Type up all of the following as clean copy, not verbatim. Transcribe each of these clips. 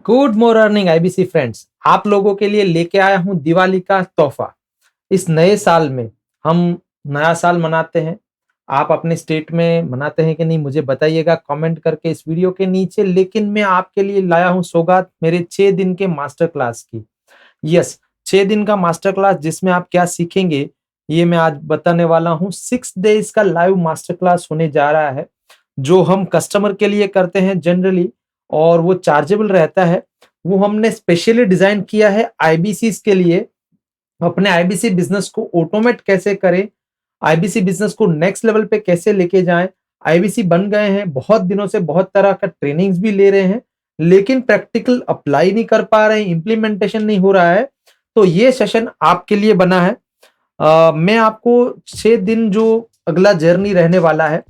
Good morning IBC friends. आप लोगों के लिए लेके आया हूं दिवाली का तोहफा। इस नए साल में हम नया साल मनाते हैं। आप अपने स्टेट में मनाते हैं कि नहीं मुझे बताइएगा कमेंट करके इस वीडियो के नीचे। लेकिन मैं आपके लिए लाया हूं सौगात मेरे 6 दिन के मास्टर क्लास की। यस, 6 दिन का मास्टर क्लास जिसमें आप क्या सीखेंगे ये मैं आज बताने वाला हूं। 6 डेज का लाइव मास्टर क्लास होने जा रहा है जो हम कस्टमर के लिए करते हैं जनरली, और वो चार्जेबल रहता है। वो हमने स्पेशली डिजाइन किया है आईबीसी के लिए। अपने आईबीसी बिजनेस को ऑटोमेट कैसे करें, आईबीसी बिजनेस को नेक्स्ट लेवल पे कैसे लेके जाएं। आईबीसी बन गए हैं, बहुत दिनों से बहुत तरह का ट्रेनिंग्स भी ले रहे हैं, लेकिन प्रैक्टिकल अप्लाई नहीं कर पा रहे हैं, इम्प्लीमेंटेशन नहीं हो रहा है। तो ये सेशन आपके लिए बना है। मैं आपको 6 दिन जो अगला जर्नी रहने वाला है,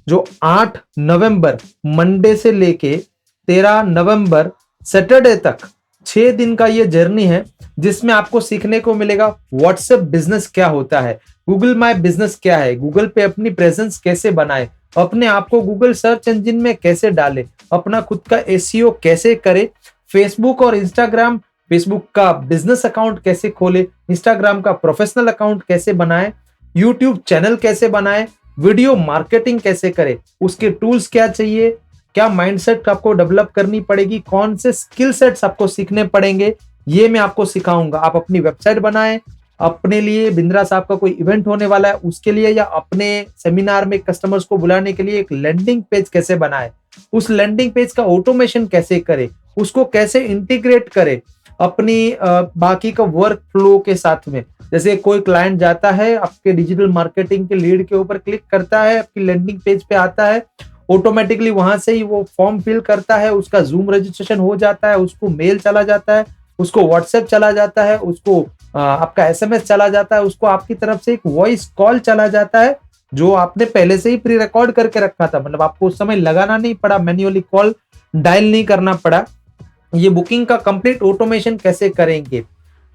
जो 8 नवंबर मंडे से लेके 13 नवंबर सैटरडे तक 6 दिन का ये जर्नी है, जिसमें आपको सीखने को मिलेगा व्हाट्सएप बिजनेस क्या होता है, गूगल माय बिजनेस क्या है, गूगल पे अपनी प्रेजेंस कैसे बनाए, अपने आप को गूगल सर्च इंजन में कैसे डाले, अपना खुद का एसईओ कैसे करे, फेसबुक और इंस्टाग्राम, फेसबुक का बिजनेस अकाउंट कैसे खोले, इंस्टाग्राम का प्रोफेशनल अकाउंट कैसे बनाए, यूट्यूब चैनल कैसे बनाए, वीडियो मार्केटिंग कैसे करे, उसके टूल्स क्या चाहिए, क्या माइंडसेट आपको डेवलप करनी पड़ेगी, कौन से स्किल सेट्स आपको सीखने पड़ेंगे, ये मैं आपको सिखाऊंगा। आप अपनी वेबसाइट बनाएं, अपने लिए बिंद्रा साहब का कोई इवेंट होने वाला है उसके लिए, या अपने सेमिनार में कस्टमर्स को बुलाने के लिए एक लैंडिंग पेज कैसे बनाए, उस लैंडिंग पेज का ऑटोमेशन कैसे करे, उसको कैसे इंटीग्रेट करे अपनी बाकी का वर्क फ्लो के साथ में। जैसे कोई क्लाइंट जाता है आपके डिजिटल मार्केटिंग के लीड के ऊपर क्लिक करता है, आपकी लैंडिंग पेज पे आता है, ऑटोमेटिकली वहां से ही वो फॉर्म फिल करता है, उसका जूम रजिस्ट्रेशन हो जाता है, उसको मेल चला जाता है, उसको व्हाट्सएप चला जाता है, उसको आपका एसएमएस चला जाता है, उसको आपकी तरफ से एक वॉइस कॉल चला जाता है जो आपने पहले से ही प्री रिकॉर्ड करके रखा था। मतलब आपको उस समय लगाना नहीं पड़ा, मैन्युअली कॉल डायल नहीं करना पड़ा। ये बुकिंग का कंप्लीट ऑटोमेशन कैसे करेंगे।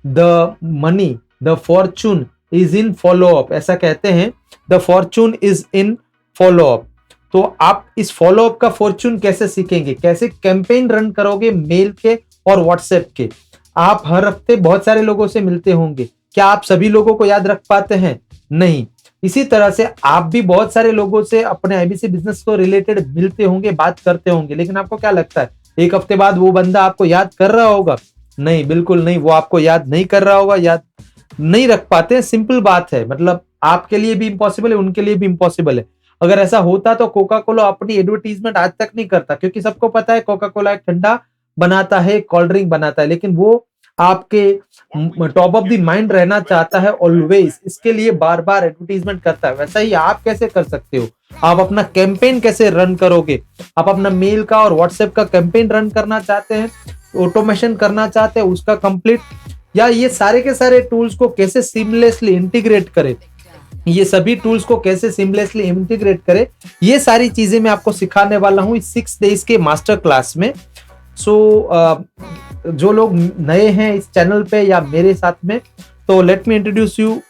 The money, the Fortune is in follow up, ऐसा कहते हैं, the Fortune is in follow up. तो आप इस फॉलो अप का फॉर्चून कैसे सीखेंगे, कैसे कैंपेन रन करोगे मेल के और व्हाट्सएप के। आप हर हफ्ते बहुत सारे लोगों से मिलते होंगे, क्या आप सभी लोगों को याद रख पाते हैं? नहीं। इसी तरह से आप भी बहुत सारे लोगों से अपने आईबीसी बिजनेस को रिलेटेड मिलते होंगे, बात करते होंगे, लेकिन आपको क्या लगता है एक हफ्ते बाद वो बंदा आपको याद कर रहा होगा? नहीं, बिल्कुल नहीं, वो आपको याद नहीं कर रहा होगा, याद नहीं रख पाते। सिंपल बात है, मतलब आपके लिए भी इम्पॉसिबल है, उनके लिए भी इम्पॉसिबल है। अगर ऐसा होता तो कोका कोला अपनी एडवर्टीजमेंट आज तक नहीं करता, क्योंकि सबको पता है कोका कोला एक ठंडा बनाता है, कोल्ड ड्रिंक बनाता है, लेकिन वो आपके टॉप ऑफ द माइंड रहना चाहता है ऑलवेज, इसके लिए बार बार एडवर्टीजमेंट करता है। वैसा ही आप कैसे कर सकते हो, आप अपना कैंपेन कैसे रन करोगे। आप अपना मेल का और व्हाट्सएप का कैंपेन रन करना चाहते हैं, ऑटोमेशन करना चाहते हैं उसका कंप्लीट, या ये सारे के सारे टूल्स को कैसे सीमलेसली इंटीग्रेट करें, ये सभी टूल्स को कैसे सीमलेसली इंटीग्रेट करें, ये सारी चीजें मैं आपको सिखाने वाला हूं इस 6 डेज के मास्टर क्लास में। जो लोग नए हैं इस चैनल पे या मेरे साथ में, तो let me introduce you.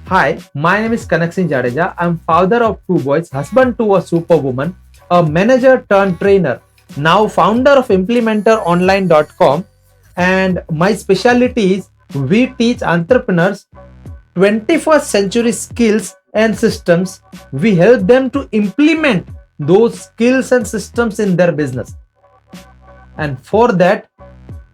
Hi, my name is Kanak Singh Jadeja. I'm father of 2 boys, husband to a superwoman, a manager turned trainer, now founder of implementeronline.com, and my specialty is we teach entrepreneurs 21st century skills and systems. We help them to implement those skills and systems in their business. And for that,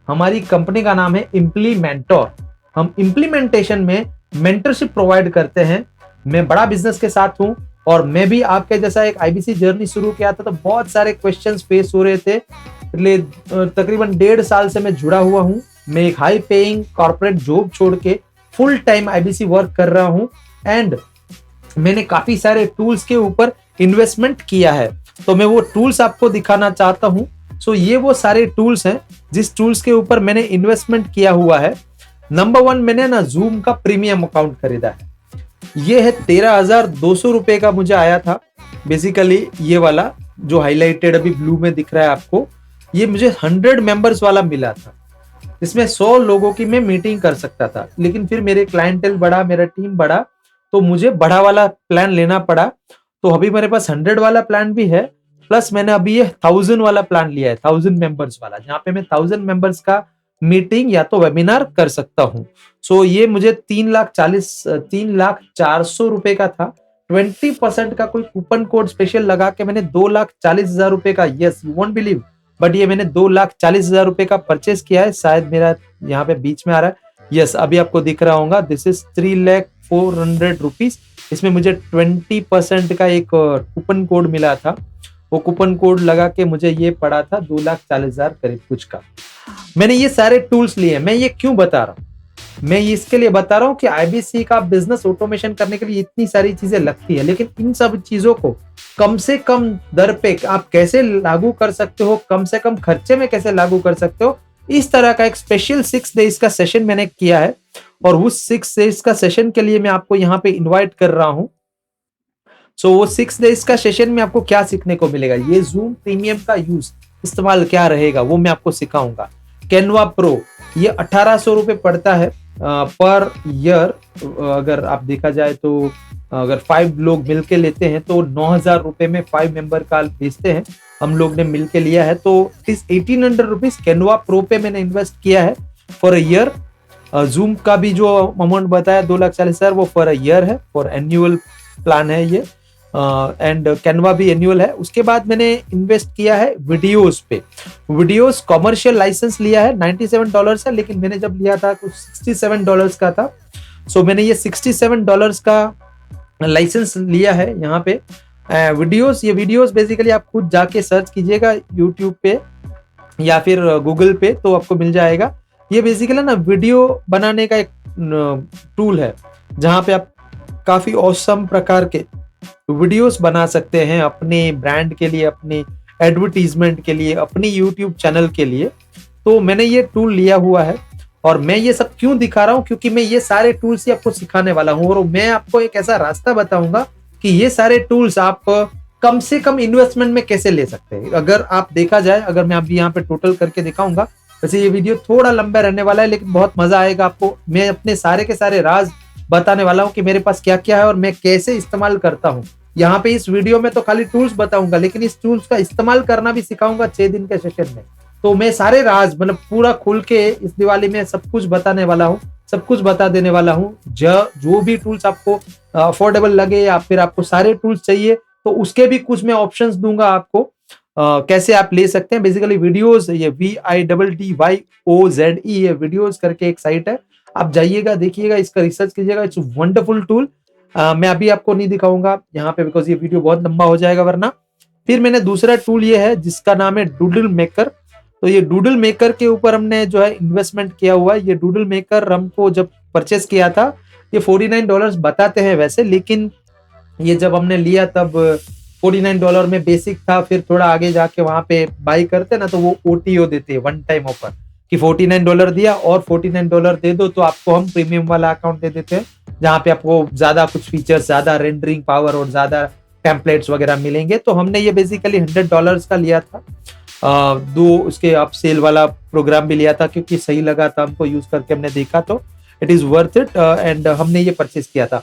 हमारी company का नाम है इम्प्लीमेंटोर। हम implementation में mentorship provide करते हैं। मैं बड़ा बिजनेस के साथ हूं, और मैं भी आपके जैसा एक आईबीसी जर्नी शुरू किया था, तो बहुत सारे क्वेश्चंस फेस हो रहे थे। इसलिए तकरीबन 1.5 साल से मैं जुड़ा हुआ हूं। मैं एक हाई पेइंग कॉर्पोरेट जॉब छोड़ के फुल टाइम आईबीसी वर्क कर रहा हूं, एंड मैंने काफी सारे टूल्स के ऊपर इन्वेस्टमेंट किया है। तो मैं वो टूल्स आपको दिखाना चाहता हूं। ये वो सारे टूल्स हैं जिस टूल्स के ऊपर मैंने इन्वेस्टमेंट किया हुआ है। नंबर 1, मैंने ना जूम का प्रीमियम अकाउंट खरीदा है। ये है 13,200 रुपए का मुझे आया था। बेसिकली ये वाला जो हाईलाइटेड अभी ब्लू में दिख रहा है आपको, ये मुझे 100 मेंबर्स वाला मिला था। इसमें 100 लोगों की मैं मीटिंग कर सकता था, लेकिन फिर मेरे क्लाइंटेल बढ़ा, मेरा टीम बढ़ा, तो मुझे बड़ा वाला प्लान लेना पड़ा। तो अभी मेरे पास 100 वाला प्लान भी है, प्लस मैंने अभी ये 1000 वाला प्लान लिया है, 1000 मेंबर्स वाला, जहाँ पे मैं 1000 मेंबर्स का मीटिंग या तो वेबिनार कर सकता हूँ। सो ये मुझे 3,40,000 का था। 20% का कोई कूपन कोड स्पेशल लगा के मैंने 2,40,000 रुपए का, yes you won't believe, but ये मैंने 2,40,000 रुपए का परचेस किया है। शायद मेरा यहाँ पे बीच में आ रहा है, यस अभी आपको दिख रहा होगा, दिस इज 3,04,000 रुपीज। इसमें मुझे 20% का एक कूपन कोड मिला था, वो कूपन कोड लगा के मुझे ये पड़ा था 2,40,000 करीब कुछ का। मैंने ये सारे टूल्स लिए। मैं ये क्यों बता रहा हूँ? मैं इसके लिए बता रहा हूँ कि आईबीसी का बिजनेस ऑटोमेशन करने के लिए इतनी सारी चीजें लगती है, लेकिन इन सब चीजों को कम से कम दर पे आप कैसे लागू कर सकते हो, कम से कम खर्चे में कैसे लागू कर सकते हो, इस तरह का एक स्पेशल 6 डेज का सेशन मैंने किया है। और उस 6 डेज का सेशन के लिए मैं आपको यहाँ पे इन्वाइट कर रहा हूँ। सो वो 6 डेज का सेशन में आपको क्या सीखने को मिलेगा, ये जूम प्रीमियम का यूज इस्तेमाल क्या रहेगा वो मैं आपको सिखाऊंगा। कैनवा प्रो ये 1800 रुपए पड़ता है पर ईयर। अगर आप देखा जाए तो अगर 5 लोग मिलके लेते हैं तो 9,000 रुपए में 5 मेंबर का बेचते हैं। हम लोग ने मिलके लिया है तो इस 1800 रुपीज कैनवा प्रो पे मैंने इन्वेस्ट किया है फॉर अ ईयर। जूम का भी जो अमाउंट बताया 2,40,000 वो फॉर अ ईयर है, फॉर एनुअल प्लान है ये, एंड कैनवा भी एनुअल है। उसके बाद मैंने इन्वेस्ट किया है वीडियोस पे। वीडियोस कॉमर्शियल लाइसेंस लिया है, $97 है, लेकिन मैंने जब लिया था कुछ $67 का था। सो मैंने ये $67 का लाइसेंस लिया है यहाँ पे। वीडियोस, ये वीडियोस बेसिकली आप खुद जाके सर्च कीजिएगा यूट्यूब पे या फिर गूगल पे तो आपको मिल जाएगा। ये बेसिकली ना वीडियो बनाने का एक टूल है जहाँ पे आप काफी औसम प्रकार के वीडियोस बना सकते हैं अपने ब्रांड के लिए, अपने एडवर्टीजमेंट के लिए, अपनी यूट्यूब चैनल के लिए। तो मैंने ये टूल लिया हुआ है और मैं ये सब क्यों दिखा रहा हूँ, क्योंकि मैं ये सारे टूल्स ही आपको सिखाने वाला हूँ और मैं आपको एक ऐसा रास्ता बताऊंगा कि ये सारे टूल्स आप कम से कम इन्वेस्टमेंट में कैसे ले सकते हैं। अगर आप देखा जाए, अगर मैं अभी यहाँ पे टोटल करके दिखाऊंगा, वैसे ये वीडियो थोड़ा लंबा रहने वाला है लेकिन बहुत मजा आएगा आपको। मैं अपने सारे के सारे राज बताने वाला हूँ कि मेरे पास क्या क्या है और मैं कैसे इस्तेमाल करता हूँ। यहाँ पे इस वीडियो में तो खाली टूल्स बताऊंगा लेकिन इस टूल्स का इस्तेमाल करना भी सिखाऊंगा 6 दिन के सेशन में। तो मैं सारे राज मतलब पूरा खुल के इस दिवाली में सब कुछ बताने वाला हूँ, सब कुछ बता देने वाला हूँ। जो भी टूल्स आपको अफोर्डेबल लगे या फिर आपको सारे टूल्स चाहिए तो उसके भी कुछ मैं ऑप्शंस दूंगा आपको, कैसे आप ले सकते हैं। बेसिकली वीडियोस, ये VIDDYOZE ये वीडियोस करके एक साइट है, आप जाइएगा देखिएगा, इसका रिसर्च कीजिएगा। It's wonderful tool. मैं अभी आपको नहीं दिखाऊंगा यहाँ पे बिकॉज ये वीडियो बहुत लंबा हो जाएगा वरना। फिर मैंने दूसरा टूल ये है जिसका नाम है डूडल मेकर। तो ये डूडल मेकर के ऊपर हमने जो है इन्वेस्टमेंट किया हुआ है। ये डूडल मेकर हमको जब परचेस किया था ये $49 बताते हैं वैसे, लेकिन ये जब हमने लिया तब $49 में बेसिक था, फिर थोड़ा आगे जाके वहां पे बाई करते ना तो वो OTO देते हैं, वन टाइम ऑफर, कि $49 दिया और $49 दे दो तो आपको हम प्रीमियम वाला अकाउंट दे देते हैं जहाँ पे आपको ज्यादा कुछ फीचर्स, ज्यादा रेंडरिंग पावर और ज्यादा टेम्पलेट्स वगैरह मिलेंगे। तो हमने ये बेसिकली $100 का लिया था। दो उसके अप सेल वाला प्रोग्राम भी लिया था क्योंकि सही लगा था हमको, यूज करके हमने देखा तो it is worth it and हमने ये परचेज किया था।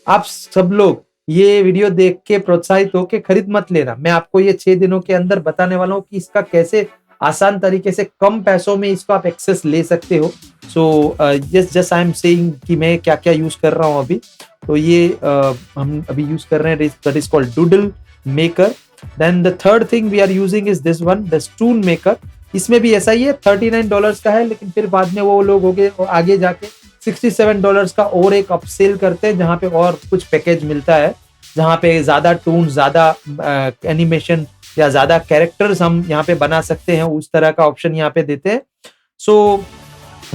आप सब लोग ये वीडियो देख के प्रोत्साहित होके खरीद मत लेना। मैं आपको ये 6 दिनों के अंदर बताने वाला हूँ कि इसका कैसे आसान तरीके से कम पैसों में इसको आप एक्सेस ले सकते हो। So just I am saying कि मैं क्या क्या यूज कर रहा हूँ अभी। तो ये हम अभी यूज कर रहे हैं, that is called doodle maker. Then the third thing we are using is this one, the toon maker. इसमें भी ऐसा ही है, $39 का है, लेकिन फिर बाद में वो लोग हो गए आगे जाके $67 का और एक अपसेल करते हैं जहाँ पे और कुछ पैकेज मिलता है, जहाँ पे ज्यादा टून, ज्यादा एनिमेशन या ज्यादा कैरेक्टर्स हम यहाँ पे बना सकते हैं, उस तरह का ऑप्शन यहाँ पे देते हैं। सो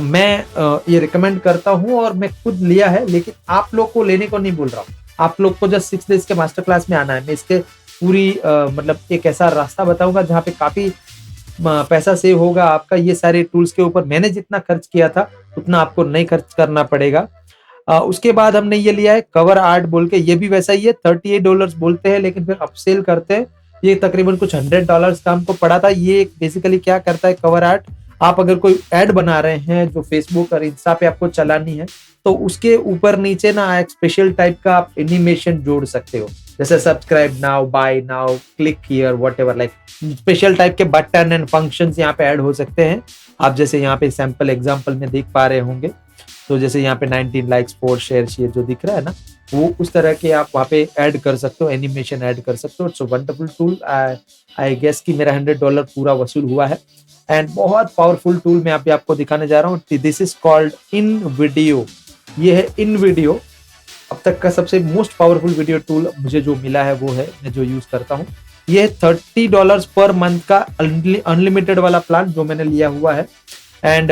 मैं ये रिकमेंड करता हूँ और मैं खुद लिया है, लेकिन आप लोग को लेने को नहीं बोल रहा हूँ। आप लोग को जस्ट 6 डेज के मास्टर क्लास में आना है। मैं इसके पूरी मतलब एक ऐसा रास्ता बताऊंगा जहाँ पे काफी पैसा सेव होगा आपका। ये सारे टूल्स के ऊपर मैंने जितना खर्च किया था उतना आपको नहीं खर्च करना पड़ेगा। उसके बाद हमने ये लिया है कवर आर्ट बोल के, ये भी वैसा ही है, $38 बोलते हैं लेकिन फिर अपसेल करते हैं। ये तकरीबन कुछ $100 का हमको पड़ा था। ये बेसिकली क्या करता है कवर आर्ट, आप अगर कोई एड बना रहे हैं जो फेसबुक और इंस्टा पे आपको चलानी है तो उसके ऊपर नीचे ना एक स्पेशल टाइप का आप एनिमेशन जोड़ सकते हो। जैसे subscribe now, buy now, click here, whatever, like special type के बटन एंड फंक्शंस यहाँ पे ऐड हो सकते हैं। आप जैसे यहाँ पे सैंपल एग्जांपल में देख पा रहे होंगे, तो जैसे यहाँ पे 19 लाइक्स, 4 शेयर जो दिख रहा है ना, वो उस तरह के आप वहाँ पे ऐड कर सकते हो, एनिमेशन ऐड कर सकते हो। It's wonderful tool. I guess कि मेरा $100 पूरा वसूल हुआ है एंड बहुत पावरफुल टूल मैं अभी आपको दिखाने जा रहा हूँ। This is called in video. ये है इन वीडियो, अब तक का सबसे मोस्ट पावरफुल वीडियो टूल मुझे जो मिला है वो है, मैं जो यूज करता हूँ। ये है $30 पर मंथ का अनलिमिटेड वाला प्लान जो मैंने लिया हुआ है एंड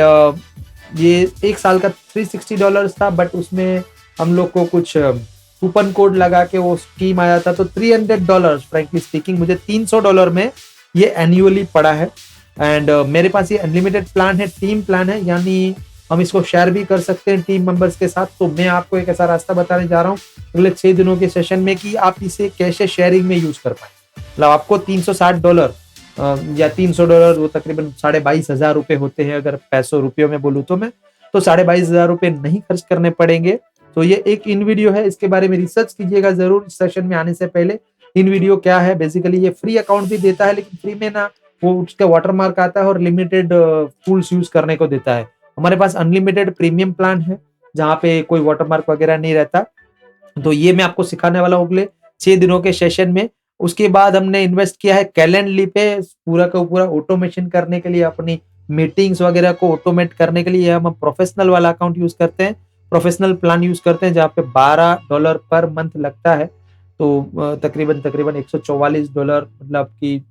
ये 1 साल का $360 था, बट उसमें हम लोग को कुछ कूपन कोड लगा के वो स्कीम आया था, तो $300 फ्रैंकली स्पीकिंग मुझे $300 में ये एनुअली पड़ा है। एंड मेरे पास ये अनलिमिटेड प्लान है, टीम प्लान है, यानी हम इसको शेयर भी कर सकते हैं टीम मेंबर्स के साथ। तो मैं आपको एक ऐसा रास्ता बताने जा रहा हूँ अगले 6 दिनों के सेशन में कि आप इसे कैसे शेयरिंग में यूज कर पाए। मतलब आपको $360 या $300, वो तकरीबन 22,500 रुपए होते हैं अगर पैसों रुपयों में बोलूँ तो मैं, तो 22,500 रुपए नहीं खर्च करने पड़ेंगे। तो ये एक इन वीडियो है, इसके बारे में रिसर्च कीजिएगा जरूर इस सेशन में आने से पहले। इन वीडियो क्या है, बेसिकली ये फ्री अकाउंट भी देता है, लेकिन फ्री में ना वो उसका वाटरमार्क आता है और लिमिटेड टूल्स यूज करने को देता है। हमारे पास अनलिमिटेड प्रीमियम प्लान है जहाँ पे कोई वाटरमार्क वगैरह नहीं रहता। तो ये मैं आपको सिखाने वाला हूँ अगले 6 दिनों के सेशन में। उसके बाद हमने इन्वेस्ट किया है कैलेंडली पे, पूरा का पूरा ऑटोमेशन करने के लिए, अपनी मीटिंग्स वगैरह को ऑटोमेट करने के लिए हम प्रोफेशनल वाला अकाउंट यूज करते हैं, प्रोफेशनल प्लान यूज करते हैं जहाँ पे $12 पर मंथ लगता है। तो तकरीबन तकरीबन $144, मतलब कि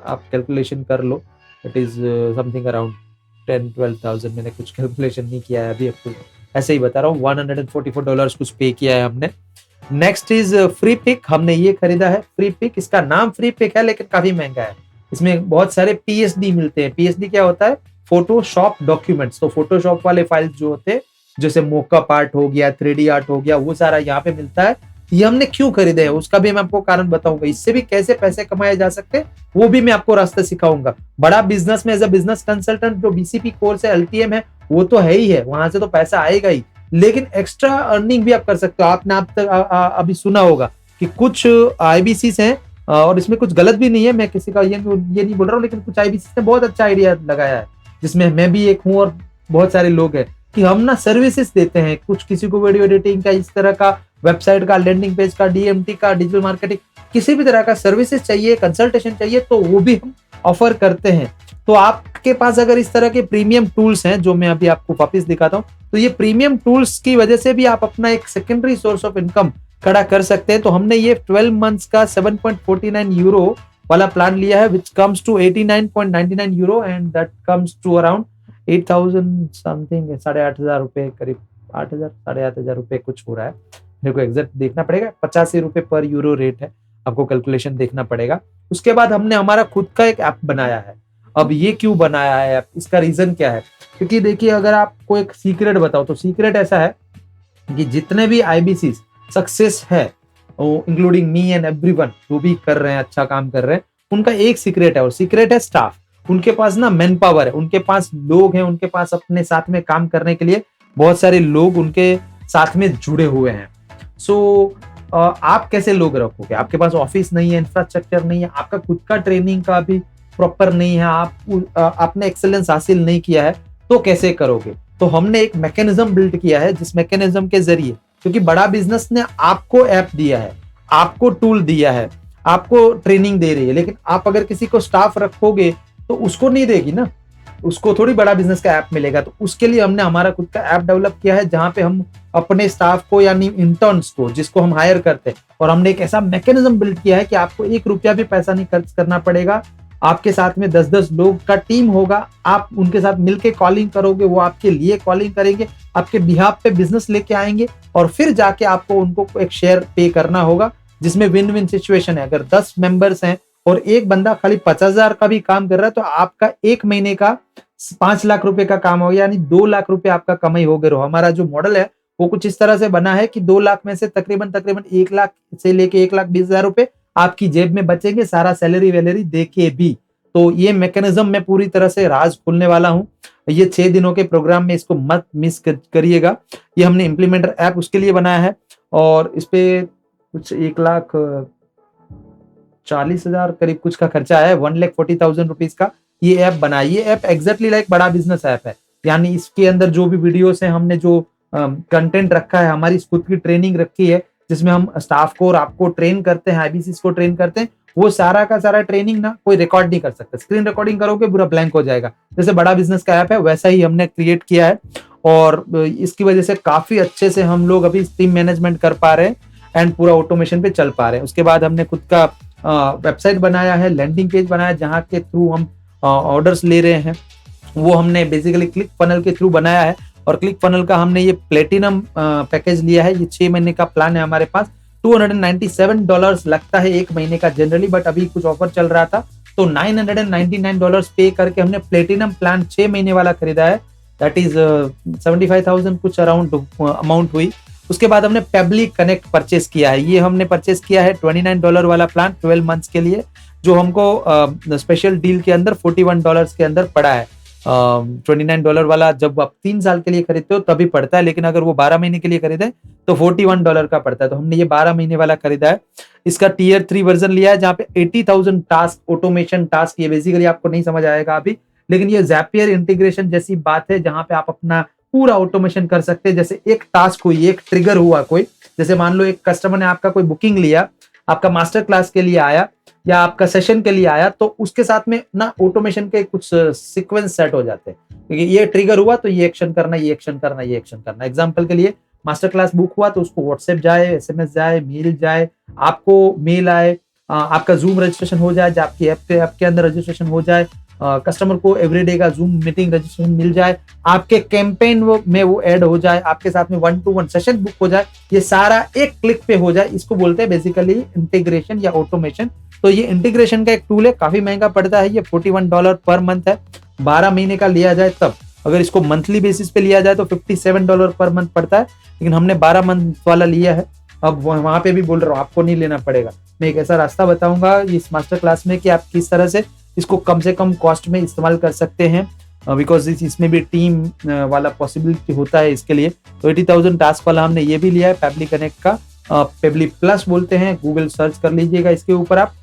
आप कैलकुलेशन कर लो, इट इज समथिंग अराउंड 10-12,000। मैंने कुछ कैलकुलेशन नहीं किया है अभी, ऐसे ही बता रहा हूँ। $144 कुछ पे किया है हमने। नेक्स्ट इज फ्री पिक, हमने ये खरीदा है फ्री पिक। इसका नाम फ्री पिक है लेकिन काफी महंगा है। इसमें बहुत सारे पीएसडी मिलते हैं। पीएसडी क्या होता है? Photoshop documents. तो फोटोशॉप वाले फाइल्स जो होते हैं, जैसे मोकअप आर्ट हो गया, 3D आर्ट हो गया, वो सारा यहाँ पे मिलता है। ये हमने क्यों खरीदे हैं उसका भी मैं आपको कारण बताऊंगा। इससे भी कैसे पैसे कमाए जा सकते हैं वो भी मैं आपको रास्ते सिखाऊंगा। बड़ा बिजनेस में एज अ बिजनेस कंसल्टेंट जो बीसीपी कोर्स है, एलटीएम है, वो तो है ही है, वहां से तो पैसा आएगा ही, लेकिन एक्स्ट्रा अर्निंग भी आप कर सकते हो। आपने आप तक अभी सुना होगा कि कुछ आईबीसी हैं, और इसमें कुछ गलत भी नहीं है, मैं किसी का ये नहीं बोल रहा हूँ, लेकिन कुछ आईबीसी ने बहुत अच्छा आइडिया लगाया है, जिसमें मैं भी एक हूँ और बहुत सारे लोग हैं, कि हम ना सर्विसेज देते हैं। कुछ किसी को वीडियो एडिटिंग का, इस तरह का, वेबसाइट का, लैंडिंग पेज का, डीएमटी का, डिजिटल मार्केटिंग, किसी भी तरह का सर्विसेज चाहिए, कंसल्टेशन चाहिए, तो वो भी हम ऑफर करते हैं। तो आपके पास अगर इस तरह के प्रीमियम टूल्स हैं जो मैं अभी आपको वापस दिखाता हूँ, तो ये प्रीमियम टूल्स की वजह से भी आप अपना एक सेकेंडरी सोर्स ऑफ इनकम खड़ा कर सकते हैं। तो हमने ये 12 मंथ्स का €7.49 वाला प्लान लिया है, which comes to €89.99 and that comes to around 8,000 something, 8,500 रुपए, करीब 8,000, 8,500 रुपए कुछ हो रहा है। मेरे को एग्जैक्ट देखना पड़ेगा, ₹85 पर यूरो रेट है, आपको कैलकुलेशन देखना पड़ेगा। उसके बाद हमने हमारा खुद का एक ऐप बनाया है। अब ये क्यों बनाया है ऐप, इसका रीजन क्या है? क्योंकि देखिए, अगर आपको एक सीक्रेट बताओ तो सीक्रेट ऐसा है कि जितने भी आईबीसी सक्सेस है, इंक्लूडिंग मी एंड एवरीवन जो भी कर रहे हैं, अच्छा काम कर रहे हैं, उनका एक सीक्रेट है, और सीक्रेट है स्टाफ। उनके पास ना मैन पावर है, उनके पास लोग हैं, उनके पास अपने साथ में काम करने के लिए बहुत सारे लोग उनके साथ में जुड़े हुए हैं। सो आप कैसे लोग रखोगे? आपके पास ऑफिस नहीं है, इंफ्रास्ट्रक्चर नहीं है, आपका खुद का ट्रेनिंग का भी प्रॉपर नहीं है, आपने एक्सेलेंस हासिल नहीं किया है, तो कैसे करोगे? तो हमने एक मैकेनिज्म बिल्ड किया है, जिस मैकेनिज्म के जरिए, क्योंकि बड़ा बिजनेस ने आपको ऐप दिया है, आपको टूल दिया है, आपको ट्रेनिंग दे रही है, लेकिन आप अगर किसी को स्टाफ रखोगे तो उसको नहीं देगी ना, उसको थोड़ी बड़ा बिजनेस का ऐप मिलेगा। तो उसके लिए हमने हमारा खुद का ऐप डेवलप किया है, जहां पे हम अपने स्टाफ को, यानी इंटर्न्स को, जिसको हम हायर करते हैं, और हमने एक ऐसा मैकेनिज्म बिल्ड किया है कि आपको ₹1 भी पैसा नहीं खर्च करना पड़ेगा। आपके साथ में 10-10 लोग का टीम होगा, आप उनके साथ मिलके कॉलिंग करोगे, वो आपके लिए कॉलिंग करेंगे, आपके बिहाफ पे बिजनेस लेके आएंगे, और फिर जाके आपको उनको एक शेयर पे करना होगा, जिसमें विन विन सिचुएशन है। अगर 10 मेंबर्स हैं और एक बंदा खाली 50,000 का भी काम कर रहा है, तो आपका एक महीने का 5 लाख रुपए का काम हो गया, यानी 2 लाख रुपए आपका कमाई हो गए। हमारा जो मॉडल है वो कुछ इस तरह से बना है कि 2 लाख में से तकरीबन 1 लाख से लेके 1,20,000 रुपए आपकी जेब में बचेंगे, सारा सैलरी वैलरी दे के भी। तो ये मैकेनिज्म मैं पूरी तरह से राज खोलने वाला हूँ। ये 6 दिनों के प्रोग्राम में, इसको मत मिस करिएगा। ये हमने इम्प्लीमेंटर ऐप उसके लिए बनाया है, और इस पे कुछ 1 लाख 40,000 करीब कुछ का खर्चा है, 1,40,000 रुपीज का ये ऐप बना है। ये ऐप एग्जैक्टली लाइक बड़ा बिजनेस ऐप है, यानी इसके अंदर जो भी वीडियोस है, हमने जो कंटेंट रखा है, हमारी खुद की ट्रेनिंग रखी है, जिसमें हम स्टाफ को और आपको ट्रेन करते हैं, आईबीसी को ट्रेन करते हैं, वो सारा का सारा ट्रेनिंग ना कोई रिकॉर्ड नहीं कर सकता। स्क्रीन रिकॉर्डिंग करोगे पूरा ब्लैंक हो जाएगा। जैसे बड़ा बिजनेस का ऐप है वैसा ही हमने क्रिएट किया है, और इसकी वजह से काफी अच्छे से हम लोग अभी टीम मैनेजमेंट कर पा रहे हैं एंड पूरा ऑटोमेशन पे चल पा रहे हैं। उसके बाद हमने खुद का वेबसाइट बनाया है, लैंडिंग पेज बनाया है, जहाँ के थ्रू हम ऑर्डर्स ले रहे हैं। वो हमने बेसिकली क्लिक फनल के थ्रू बनाया है, और क्लिक फनल का हमने ये प्लेटिनम पैकेज लिया है। ये 6 महीने का प्लान है हमारे पास। $297 लगता है एक महीने का जनरली, बट अभी कुछ ऑफर चल रहा था तो $999 पे करके हमने प्लेटिनम प्लान 6 महीने वाला खरीदा है। दैट इज 75,000 कुछ अराउंड अमाउंट हुई। उसके बाद हमने पेबली कनेक्ट परचेस किया है। ये हमने परचेस किया है $29 वाला प्लान 12 मंथ्स के लिए, जो हमको स्पेशल डील के अंदर $41 के अंदर पड़ा है। $29 वाला जब आप 3 साल के लिए खरीदते हो तभी पड़ता है, लेकिन अगर वो 12 महीने के लिए खरीदे तो $41 का पड़ता है। तो हमने ये 12 महीने वाला खरीदा है। इसका Tier 3 वर्जन लिया है, जहाँ पे 80,000 टास्क, ऑटोमेशन टास्क, ये बेसिकली आपको नहीं समझ आएगा अभी, लेकिन ये ज़ैपियर इंटीग्रेशन जैसी बात है, जहाँ पे आप अपना पूरा ऑटोमेशन कर सकते हैं। जैसे एक टास्क हुई, एक ट्रिगर हुआ कोई, जैसे मान लो एक कस्टमर ने आपका कोई बुकिंग लिया, आपका मास्टर क्लास के लिए आया या आपका सेशन के लिए आया, तो उसके साथ में ना ऑटोमेशन के कुछ सीक्वेंस सेट हो जाते हैं, क्योंकि ये ट्रिगर हुआ तो ये एक्शन करना, ये एक्शन करना, ये एक्शन करना। एग्जांपल के लिए मास्टर क्लास बुक हुआ तो उसको व्हाट्सएप जाए, एसएमएस जाए, मेल जाए, आपको मेल आए, आपका जूम रजिस्ट्रेशन हो जाए, आपकी ऐप के अंदर रजिस्ट्रेशन हो जाए, कस्टमर को एवरीडे का जूम मीटिंग रजिस्ट्रेशन मिल जाए, आपके कैंपेन में वो ऐड हो जाए, आपके साथ में 1-to-1 सेशन बुक हो जाए, ये सारा एक क्लिक पे हो जाए। इसको बोलते हैं बेसिकली इंटीग्रेशन या ऑटोमेशन। तो ये इंटीग्रेशन का एक टूल है, काफी महंगा पड़ता है, ये $41 पर मंथ है। 12 महीने का लिया जाए तब, अगर इसको मंथली बेसिस पे लिया जाए तो $57 पर मंथ पड़ता है, लेकिन हमने 12 मंथ वाला लिया है। अब वहां पे भी बोल रहा हूँ आपको नहीं लेना पड़ेगा। मैं एक ऐसा रास्ता बताऊंगा इस मास्टर क्लास में कि आप किस तरह से इसको कम से कम कॉस्ट में इस्तेमाल कर सकते हैं, बिकॉज इसमें भी टीम वाला पॉसिबिलिटी होता है इसके लिए। तो 80,000 टास्क वाला हमने ये भी लिया है, पेबली कनेक्ट का, पेबली प्लस बोलते हैं, गूगल सर्च कर लीजिएगा इसके ऊपर आप,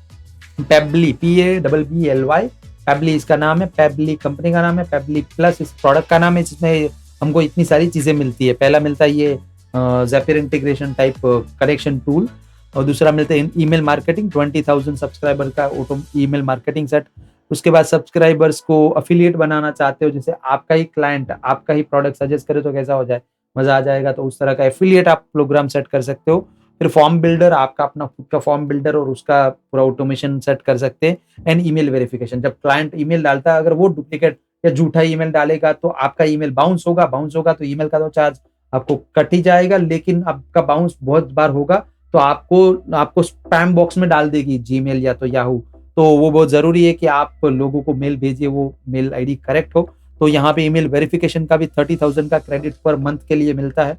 पेबली PABBLY, पेबली इसका नाम है, पेबली कंपनी का नाम है, पेबली प्लस इस प्रोडक्ट का नाम है, जिसमें हमको इतनी सारी चीजें मिलती है। पहला मिलता है ये ज़ैपियर इंटीग्रेशन टाइप कनेक्शन टूल, और दूसरा मिलता है ईमेल मार्केटिंग, 20,000 सब्सक्राइबर का ऑटो ईमेल मार्केटिंग सेट। उसके बाद सब्सक्राइबर्स को अफिलिएट बनाना चाहते हो, जैसे आपका ही क्लाइंट आपका ही प्रोडक्ट सजेस्ट करे तो कैसा हो जाए, मजा आ जाएगा, तो उस तरह का एफिलिएट आप प्रोग्राम सेट कर सकते हो। फिर फॉर्म बिल्डर, आपका अपना खुद का फॉर्म बिल्डर और उसका पूरा ऑटोमेशन सेट कर सकते हैं। एंड ईमेल वेरिफिकेशन, जब क्लाइंट ईमेल डालता है अगर वो डुप्लीकेट या झूठा ईमेल डालेगा तो आपका ईमेल बाउंस होगा तो ईमेल का तो चार्ज आपको कट ही जाएगा, लेकिन आपका बाउंस बहुत बार होगा तो आपको स्पैम बॉक्स में डाल देगी जीमेल या तो याहू। तो वो बहुत जरूरी है कि आप लोगों को मेल भेजिए, वो मेल आईडी करेक्ट हो। तो यहाँ पे ईमेल वेरिफिकेशन का भी 30,000 का क्रेडिट पर मंथ के लिए मिलता है।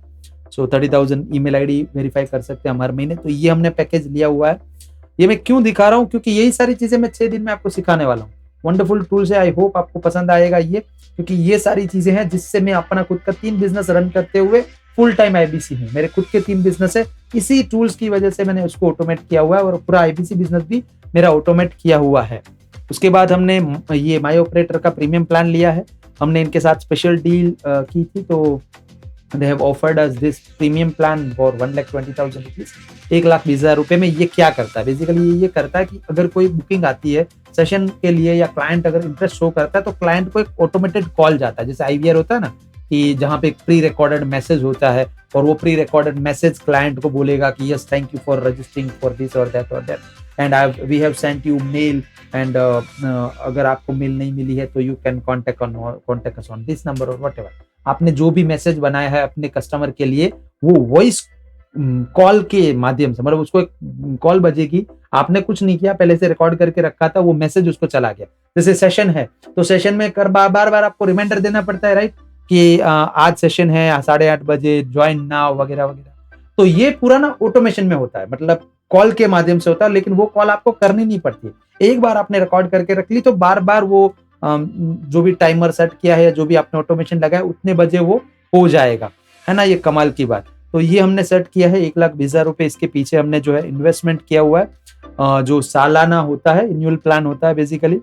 सो 30,000 ईमेल आईडी वेरीफाई कर सकते हैं हर महीने। तो ये हमने पैकेज लिया हुआ है। ये मैं क्यों दिखा रहा हूँ, क्योंकि यही सारी चीजें मैं 6 दिन में आपको सिखाने वाला हूँ। वंडरफुल टूल है, आई होप आपको पसंद आएगा ये, क्योंकि ये सारी चीजें हैं जिससे मैं अपना खुद का 3 बिजनेस रन करते हुए फुल टाइम आईबीसी हूँ। मेरे खुद के 3 बिजनेस है, इसी टूल्स की वजह से मैंने उसको ऑटोमेट किया हुआ है, और पूरा आईबीसी बिजनेस भी मेरा ऑटोमेट किया हुआ है। उसके बाद हमने ये माई ऑपरेटर का प्रीमियम प्लान लिया है। हमने इनके साथ स्पेशल डील की थी, तो they have offered us this premium plan for 1,20,000 rupees, 1,20,000 रुपए में। ये क्या करता है बेसिकली, ये करता है कि अगर कोई बुकिंग आती है सेशन के लिए या क्लाइंट अगर इंटरेस्ट शो करता है तो क्लाइंट को एक ऑटोमेटेड कॉल जाता है, जैसे IVR होता है ना, कि जहाँ पे एक प्री रिकॉर्डेड मैसेज होता है, और वो प्री रिकॉर्डेड मैसेज क्लाइंट को बोलेगा कि yes thank you for registering for this और that and we have sent you mail एंड अगर आपको मेल नहीं मिली है तो you can contact us on this number और व्हाटएवर। आपने जो भी मैसेज बनाया है अपने कस्टमर के लिए, वो वॉइस कॉल के माध्यम से, मतलब उसको एक कॉल बजेगी, आपने कुछ नहीं किया, पहले से रिकॉर्ड करके रखा था, वो मैसेज उसको चला गया। जैसे सेशन है तो सेशन में बार बार आपको रिमाइंडर देना पड़ता है, राइट, कि आज सेशन है 8:30 बजे, ज्वाइन नाउ वगैरह वगैरह। तो ये पूरा ना ऑटोमेशन में होता है, मतलब कॉल के माध्यम से होता है, लेकिन वो कॉल आपको करनी नहीं पड़ती। एक बार आपने रिकॉर्ड करके रख ली तो बार बार वो जो भी टाइमर सेट किया है या जो भी आपने ऑटोमेशन लगाया उतने बजे वो हो जाएगा, है ना, ये कमाल की बात। तो ये हमने सेट किया है 1,20,000 रुपए इसके पीछे हमने जो है इन्वेस्टमेंट किया हुआ है, जो सालाना होता है, एनुअल प्लान होता है बेसिकली।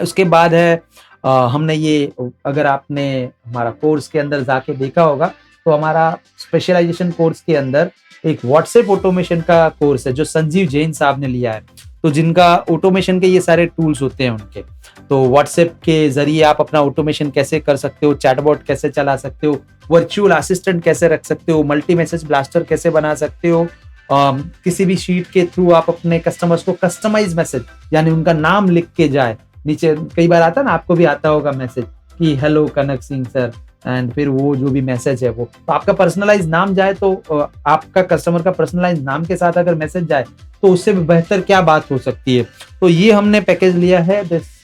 उसके बाद है हमने ये, अगर आपने हमारा कोर्स के अंदर जाके देखा होगा, तो हमारा स्पेशलाइजेशन कोर्स के अंदर एक व्हाट्सएप ऑटोमेशन का कोर्स है जो संजीव जैन साहब ने लिया है। तो जिनका ऑटोमेशन के ये सारे टूल्स होते हैं उनके, तो व्हाट्सएप के जरिए आप अपना ऑटोमेशन कैसे कर सकते हो, चैटबॉट कैसे चला सकते हो, वर्चुअल असिस्टेंट कैसे रख सकते हो, मल्टी मैसेज ब्लास्टर कैसे बना सकते हो, किसी भी शीट के थ्रू आप अपने कस्टमर्स को कस्टमाइज मैसेज, यानी उनका नाम लिख के जाए नीचे, कई बार आता है ना, आपको भी आता होगा मैसेज कि hello Kanak Singh sir, and फिर वो जो भी मैसेज है वो, तो आपका पर्सनलाइज नाम जाए, तो आपका कस्टमर का पर्सनलाइज नाम के साथ अगर मैसेज जाए तो उससे भी बेहतर क्या बात हो सकती है। तो ये हमने पैकेज लिया है, दिस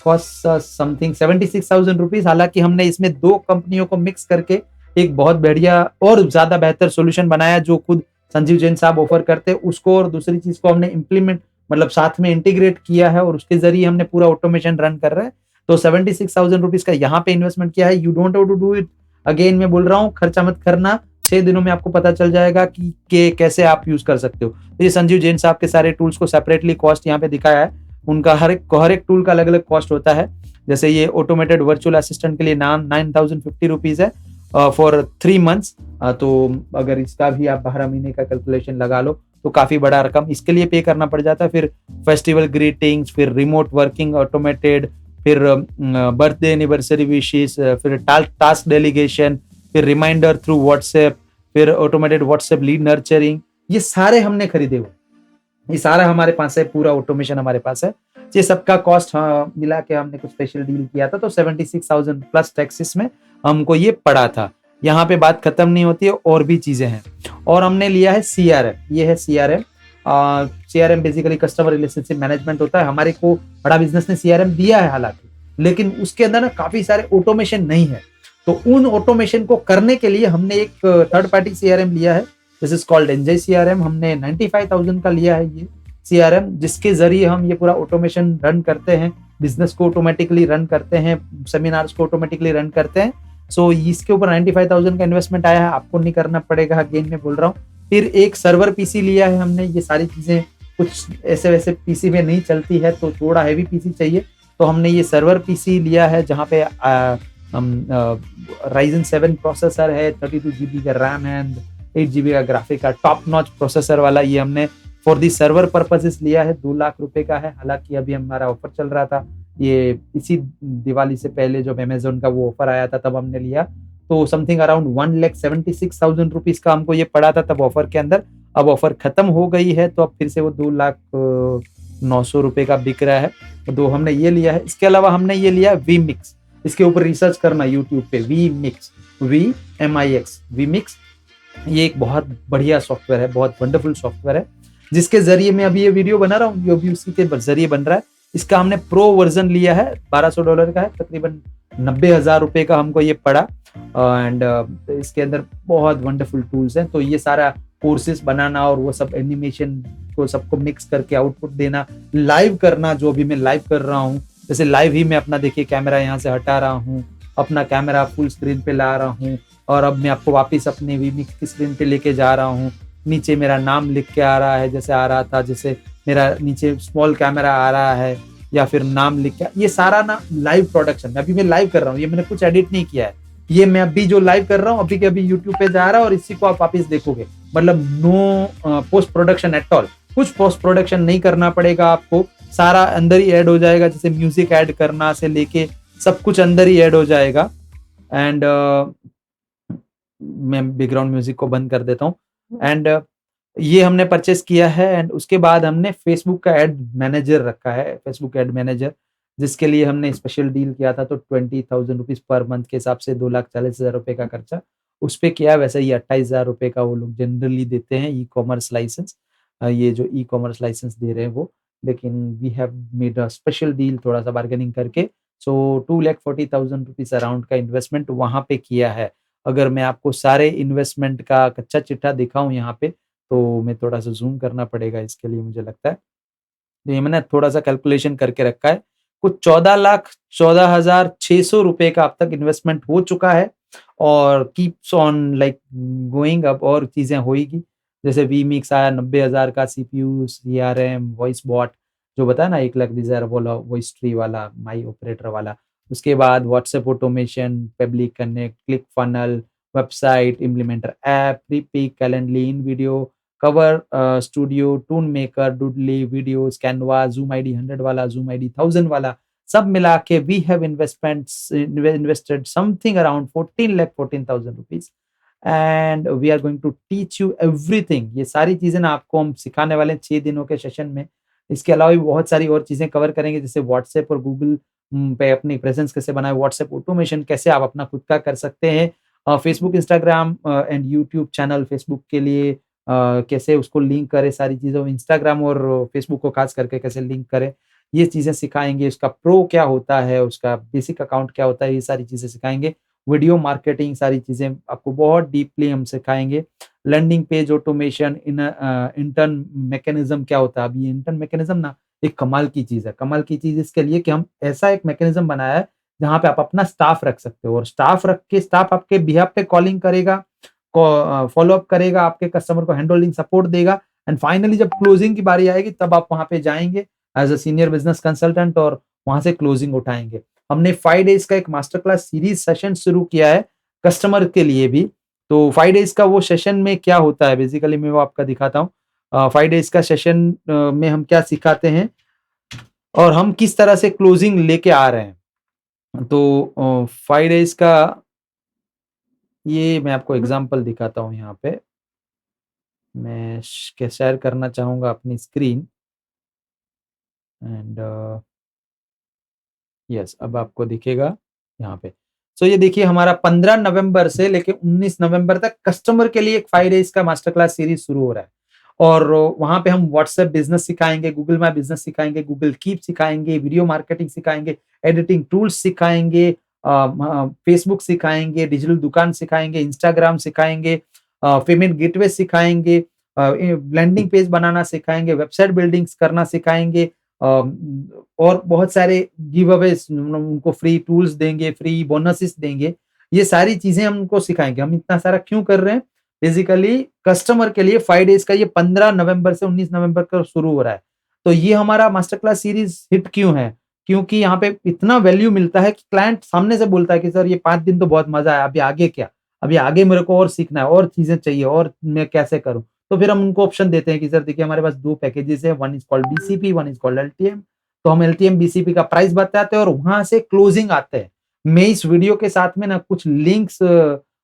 कॉस्ट समथिंग 76,000 रुपीज। हालांकि हमने इसमें 2 कंपनियों को मिक्स करके एक बहुत बढ़िया और ज्यादा बेहतर सोल्यूशन बनाया जो खुद संजीव जैन साहब ऑफर करते हैं उसको, और दूसरी चीज को हमने इम्प्लीमेंट, मतलब साथ में इंटीग्रेट किया है, और उसके जरिए हमने पूरा ऑटोमेशन रन कर रहे हैं। तो 76,000 रुपीज का यहाँ पे इन्वेस्टमेंट किया है। You don't have to do it again, मैं बोल रहा हूँ, खर्चा मत करना, 6 दिनों में आपको पता चल जाएगा कि कैसे आप यूज कर सकते हो। तो ये संजीव जैन साहब के सारे टूल्स को सेपरेटली कॉस्ट यहाँ पे दिखाया है, उनका हर एक टूल का अलग अलग कॉस्ट होता है। जैसे ये ऑटोमेटेड वर्चुअल असिस्टेंट के लिए 9,050 रुपीज है फॉर 3 मंथ्स। तो अगर इसका भी आप 12 महीने का कैलकुलेशन लगा लो तो काफी बड़ा रकम इसके लिए पे करना पड़ जाता है। फिर फेस्टिवल ग्रीटिंग्स, फिर रिमोट वर्किंग ऑटोमेटेड, फिर बर्थडे एनिवर्सरी विशेस, फिर टास्क डेलीगेशन, फिर रिमाइंडर थ्रू व्हाट्सएप, फिर ऑटोमेटेड व्हाट्सएप लीड नर्चरिंग, ये सारे हमने खरीदे हुए, ये सारा हमारे पास है, पूरा ऑटोमेशन हमारे पास है। ये सबका कॉस्ट मिला के हमने कुछ स्पेशल डील किया था, तो 76,000 प्लस टैक्सेस में हमको ये पड़ा था। यहाँ पे बात खत्म नहीं होती है, और भी चीजें हैं। और हमने लिया है CRM, ये है CRM। CRM basically customer relationship management होता है। हमारे को बड़ा बिजनेस ने CRM दिया है हालांकि, लेकिन उसके अंदर ना काफी सारे ऑटोमेशन नहीं है। तो उन ऑटोमेशन को करने के लिए हमने एक थर्ड पार्टी CRM लिया है, this is called enjoy CRM। हमने 95,000 का लिया है ये CRM, जिसके जरिए हम ये पूरा ऑटोमेशन रन करते हैं, बिजनेस को ऑटोमेटिकली रन करते हैं, सेमिनार्स को ऑटोमेटिकली रन करते हैं। सो इसके ऊपर 95,000 का इन्वेस्टमेंट आया है, आपको नहीं करना पड़ेगा, अगेन मैं बोल रहा हूँ। फिर एक सर्वर पीसी लिया है हमने। ये सारी चीजें कुछ ऐसे वैसे पीसी में नहीं चलती है, तो थोड़ा हैवी पीसी चाहिए, तो हमने ये सर्वर पीसी लिया है, जहाँ पे Ryzen 7 प्रोसेसर है, 32 GB का रैम है, 8 GB का ग्राफिक का टॉप नॉच प्रोसेसर वाला। ये हमने फॉर दी सर्वर पर्पसेस लिया है, 2 लाख रुपए का है। हालांकि अभी हमारा ऑफर चल रहा था, ये इसी दिवाली से पहले जब अमेजोन का वो ऑफर आया था तब हमने लिया, तो समथिंग अराउंड 1,76,000 रुपीज का हमको ये पड़ा था तब ऑफर के अंदर। अब ऑफर खत्म हो गई है, तो अब फिर से वो 2,09,000 रुपए का बिक रहा है, तो हमने ये लिया है। इसके अलावा हमने ये लिया VMix, इसके ऊपर रिसर्च करना यूट्यूब पे, VMix, VMix, VMix। ये एक बहुत बढ़िया सॉफ्टवेयर है, बहुत वंडरफुल सॉफ्टवेयर है, जिसके जरिए मैं अभी ये वीडियो बना रहा हूँ, ये भी उसी के जरिए बन रहा है। इसका हमने प्रो वर्जन लिया है, $1,200 का है, तकरीबन 90,000 रुपए का हमको ये पड़ा। एंड इसके अंदर बहुत वंडरफुल टूल्स हैं। तो ये सारा कोर्सेज बनाना और वो सब एनिमेशन को सबको मिक्स करके आउटपुट देना, लाइव करना, जो भी मैं लाइव कर रहा हूँ, जैसे लाइव ही मैं अपना देखिए कैमरा यहाँ से हटा रहा हूँ, अपना कैमरा फुल स्क्रीन पे ला रहा हूँ, और अब मैं आपको वापस अपने VMix की स्क्रीन पे लेके जा रहा हूँ। नीचे मेरा नाम लिख के आ रहा है, जैसे आ रहा था, जैसे मेरा नीचे स्मॉल कैमरा आ रहा है, या फिर नाम लिख के, ये सारा ना लाइव प्रोडक्शन, अभी मैं लाइव कर रहा हूँ, ये मैंने कुछ एडिट नहीं किया है, ये मैं अभी जो लाइव कर रहा हूँ अभी के अभी यूट्यूब पे जा रहा है, और इसी को आप वापस देखोगे। मतलब no post production at all, कुछ पोस्ट प्रोडक्शन नहीं करना पड़ेगा आपको, सारा अंदर ही ऐड हो जाएगा, जैसे म्यूजिक ऐड करना से लेके सब कुछ अंदर ही ऐड हो जाएगा। एंड मैं बैकग्राउंड म्यूजिक को बंद कर देता हूँ। एंड ये हमने परचेस किया है। एंड उसके बाद हमने फेसबुक का एड मैनेजर रखा है, फेसबुक एड मैनेजर, जिसके लिए हमने स्पेशल डील किया था, तो 20,000 रुपीज पर मंथ के हिसाब से 2,40,000 रुपए का खर्चा उस पर किया। वैसे ही 28,000 रुपए का वो लोग जनरली देते हैं ई कॉमर्स लाइसेंस, ये जो ई कॉमर्स लाइसेंस दे रहे हैं वो, लेकिन we have made a special deal, थोड़ा सा बार्गेनिंग करके। सो 2,40,000 रुपीज अराउंड का इन्वेस्टमेंट वहां पे किया है। अगर मैं आपको सारे इन्वेस्टमेंट का कच्चा चिट्ठा दिखाऊं यहाँ पे, तो मैं थोड़ा सा जूम करना पड़ेगा इसके लिए, मुझे लगता है। तो ये मैंने थोड़ा सा कैलकुलेशन करके रखा है, कुछ 14,14,600 रुपए का अब तक इन्वेस्टमेंट हो चुका है। और कीप्स ऑन लाइक गोइंग, अब और चीज़ें होएगी। जैसे वीमिक्स आया 90,000 का सीपीयू, सीआरएम, वॉइस बॉट जो बताया ना 1,20,000 वाला, वॉइस ट्री वाला, माई ऑपरेटर वाला। उसके बाद WhatsApp automation, public connect, click funnel, website, implementer app, Freepik, Calendly, InVideo, cover studio, toon maker, Doodly, videos, Canva, Zoom ID 100 वाला, ज़ूम आईडी 1000 वाला, सब मिला के we have invested something around 14,14,000 rupees and we are going to teach you everything. ये सारी चीजें ना आपको हम सिखाने वाले हैं 6 दिनों के सेशन में। इसके अलावा भी बहुत सारी और चीजें कवर करेंगे, जैसे व्हाट्सएप और गूगल पे अपनी प्रेजेंस कैसे बनाए, व्हाट्सएप ऑटोमेशन कैसे आप अपना खुद का कर सकते हैं, Facebook, Instagram and YouTube channel, Facebook के लिए कैसे उसको लिंक करें, सारी चीज़ें इंस्टाग्राम और फेसबुक को खास करके कैसे लिंक करें, ये चीज़ें सिखाएँगे। उसका प्रो क्या होता है, उसका बेसिक अकाउंट क्या होता है, ये सारी चीज़ें सिखाएँगे। वीडियो मार्केटिंग, सारी चीज़ें आपको बहुत डीपली हम सिखाएँगे। Landing page automation, intern mechanism क्या होता है। अब ये इंटर्न मैकेनिज़्म ना एक कमाल की चीज़ है। कमाल की चीज़ इसके लिए कि हम ऐसा एक मैकेनिज़्म बनाया है, जहाँ पे आप अपना स्टाफ रख सकते हो और स्टाफ रख के स्टाफ आपके बिहाफ पे कॉलिंग करेगा, फॉलो अप करेगा, आपके कस्टमर को हैंड होल्डिंग सपोर्ट देगा एंड फाइनली जब क्लोजिंग की बारी आएगी तब आप वहाँ पे जाएँगे as a senior business consultant और वहाँ से क्लोजिंग उठाएँगे। हमने 5 डेज़ का एक मास्टर क्लास सीरीज़ सेशन शुरू किया है कस्टमर के लिए भी। तो 5 डेज़ का वो सेशन में क्या होता है बेसिकली मैं वो आपका दिखाता हूँ। 5 डेज़ का सेशन में हम क्या सिखाते हैं और हम किस तरह से क्लोजिंग लेके आ रहे हैं। तो 5 डेज़ का ये मैं आपको एग्ज़ाम्पल दिखाता हूँ यहाँ पे। मैं शेयर करना चाहूँगा अपनी स्क्रीन एंड यस अब आपको दिखेगा यहाँ पे। सो ये देखिए हमारा 15 नवंबर से लेके 19 नवंबर तक कस्टमर के लिए एक 5 डेज़ का मास्टर क्लास सीरीज़ शुरू हो रहा है। और वहाँ पे हम व्हाट्सएप बिज़नेस सिखाएँगे, गूगल मैप बिज़नेस सिखाएँगे, गूगल कीप सिखाएँगे, वीडियो मार्केटिंग सिखाएँगे, एडिटिंग टूल्स सिखाएँगे, फेसबुक सिखाएँगे, डिजिटल दुकान सिखाएँगे, इंस्टाग्राम सिखाएँगे, पेमेंट गेटवे सिखाएँगे, लैंडिंग पेज बनाना सिखाएँगे, वेबसाइट बिल्डिंग्स करना सिखाएँगे, और बहुत सारे गिव अवेज़ उनको फ्री टूल्स देंगे, फ्री बोनसेस देंगे। ये सारी चीज़ें हम उनको सिखाएँगे। हम इतना सारा क्यों कर रहे हैं? बेसिकली कस्टमर के लिए 5 डेज़ का ये 15 नवंबर से 19 नवंबर का शुरू हो रहा है। तो ये हमारा मास्टर क्लास सीरीज़ हिट क्यों है? क्योंकि यहाँ पे इतना वैल्यू मिलता है कि क्लाइंट सामने से बोलता है कि सर ये 5 दिन तो बहुत मज़ा आया, अभी आगे क्या? अभी आगे मेरे को और सीखना है, और चीज़ें चाहिए और मैं कैसे करूँ? तो फिर हम उनको ऑप्शन देते हैं कि सर देखिए हमारे पास 2 पैकेजेज़ हैं, one is called BCP, one is called LTM. तो हम एलटीएम, बीसीपी का प्राइस बताते हैं और वहाँ से क्लोजिंग आते हैं। मैं इस वीडियो के साथ में ना कुछ लिंक्स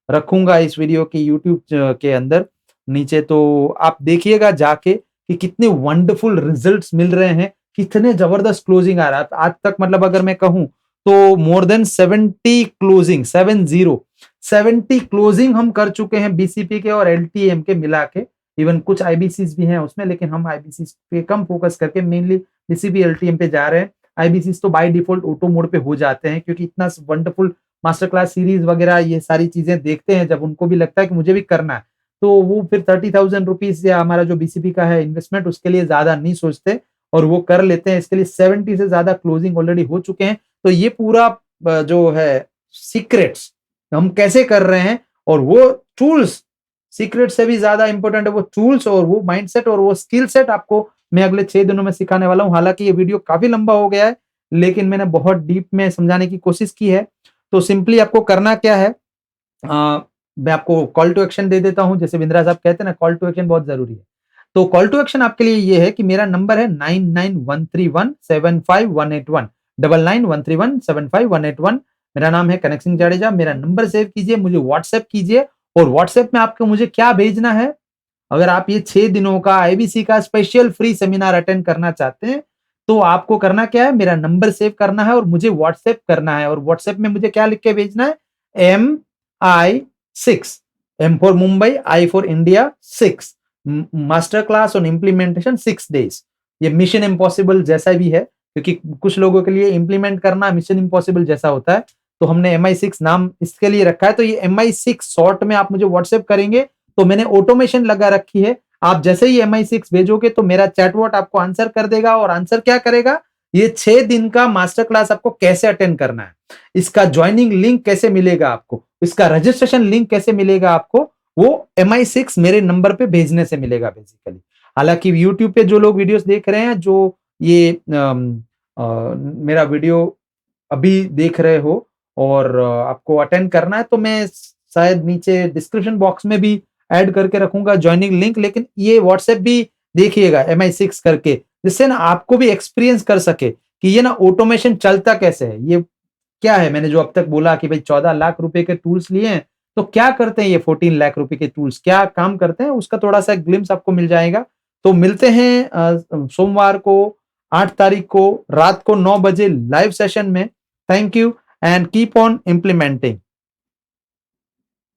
रखूँगा इस वीडियो के यूट्यूब के अंदर नीचे, तो आप देखिएगा जाके कि कितने वंडरफुल रिजल्ट्स मिल रहे हैं, कितने ज़बरदस्त क्लोजिंग आ रहा है। आज तक मतलब अगर मैं कहूँ तो मोर देन 70 क्लोजिंग 70 क्लोजिंग हम कर चुके हैं बीसीपी के और एलटीएम के मिला के। इवन कुछ आईबीसीज़ भी हैं उसमें, लेकिन हम आईबीसीज़ पे कम फोकस करके मेनली बीसीपी, एलटीएम पे जा रहे हैं। आईबीसीज़ तो बाय डिफ़ॉल्ट ऑटो मोड पे हो जाते हैं क्योंकि इतना वंडरफुल मास्टर क्लास सीरीज़ वगैरह ये सारी चीज़ें देखते हैं जब उनको भी लगता है कि मुझे भी करना है। तो वो फिर 30,000 रुपीज़ या हमारा जो बीसीपी का है इन्वेस्टमेंट उसके लिए ज़्यादा नहीं सोचते और वो कर लेते हैं। इसके लिए 70 से ज़्यादा क्लोजिंग ऑलरेडी हो चुके हैं। तो ये पूरा जो है सीक्रेट्स हम कैसे कर रहे हैं और वो टूल्स, सीक्रेट से भी ज़्यादा इम्पोर्टेंट है वो टूल्स और वो माइंडसेट और वो स्किल सेट आपको मैं अगले 6 दिनों में सिखाने वाला हूँ। हालाँकि ये वीडियो काफ़ी लंबा हो गया है, लेकिन मैंने बहुत डीप में समझाने की कोशिश की है। तो सिंपली आपको करना क्या है, मैं आपको कॉल टू एक्शन दे देता हूँ। जैसे बिंद्रा साहब कहते हैं ना, कॉल टू एक्शन बहुत ज़रूरी है। तो कॉल टू एक्शन आपके लिए ये है कि मेरा नंबर है 9913175181, 9913175181। मेरा नाम है कनक सिंह जाडेजा। मेरा नंबर सेव कीजिए, मुझे व्हाट्सएप कीजिए और व्हाट्सएप में आपको मुझे क्या भेजना है, अगर आप ये 6 दिनों का आईबीसी का स्पेशल फ्री सेमिनार अटेंड करना चाहते हैं, तो आपको करना क्या है, मेरा नंबर सेव करना है और मुझे व्हाट्सएप करना है। और व्हाट्सएप में मुझे क्या लिख के भेजना है, MI6, M for Mumbai, I for India, 6 master class on implementation 6 days. ये मिशन इम्पॉसिबल जैसा भी है, क्योंकि कुछ लोगों के लिए इम्प्लीमेंट करना मिशन इम्पॉसिबल जैसा होता है, तो हमने MI6 नाम इसके लिए रखा है। तो ये MI6 शॉर्ट में आप मुझे व्हाट्सएप करेंगे तो मैंने ऑटोमेशन लगा रखी है। आप जैसे ही MI6 भेजोगे तो मेरा चैटबॉट आपको आंसर कर देगा और आंसर क्या करेगा, ये 6 दिन का मास्टर क्लास आपको कैसे अटेंड करना है। इसका ज्वाइनिंग लिंक कैसे मिलेगा आपको, इसका रजिस्ट्रेशन लिंक कैसे मिलेगा आपको, वो MI6 मेरे नंबर पे भेजने से मिलेगा बेसिकली। हालांकि यूट्यूब पे जो लोग वीडियोस देख रहे हैं, जो ये मेरा वीडियो अभी देख रहे हो और आपको अटेंड करना है, तो मैं शायद नीचे डिस्क्रिप्शन बॉक्स में भी ऐड करके रखूंगा ज्वाइनिंग लिंक। लेकिन ये व्हाट्सएप भी देखिएगा MI6 करके, जिससे ना आपको भी एक्सपीरियंस कर सके कि ये ना ऑटोमेशन चलता कैसे है, ये क्या है। मैंने जो अब तक बोला कि भाई 14 लाख रुपए के टूल्स लिए हैं, तो क्या करते हैं ये 14 लाख रुपए के टूल्स, क्या काम करते हैं, उसका थोड़ा सा ग्लिम्स आपको मिल जाएगा। तो मिलते हैं सोमवार को 8 तारीख को रात को 9 बजे लाइव सेशन में। Thank you and keep on implementing.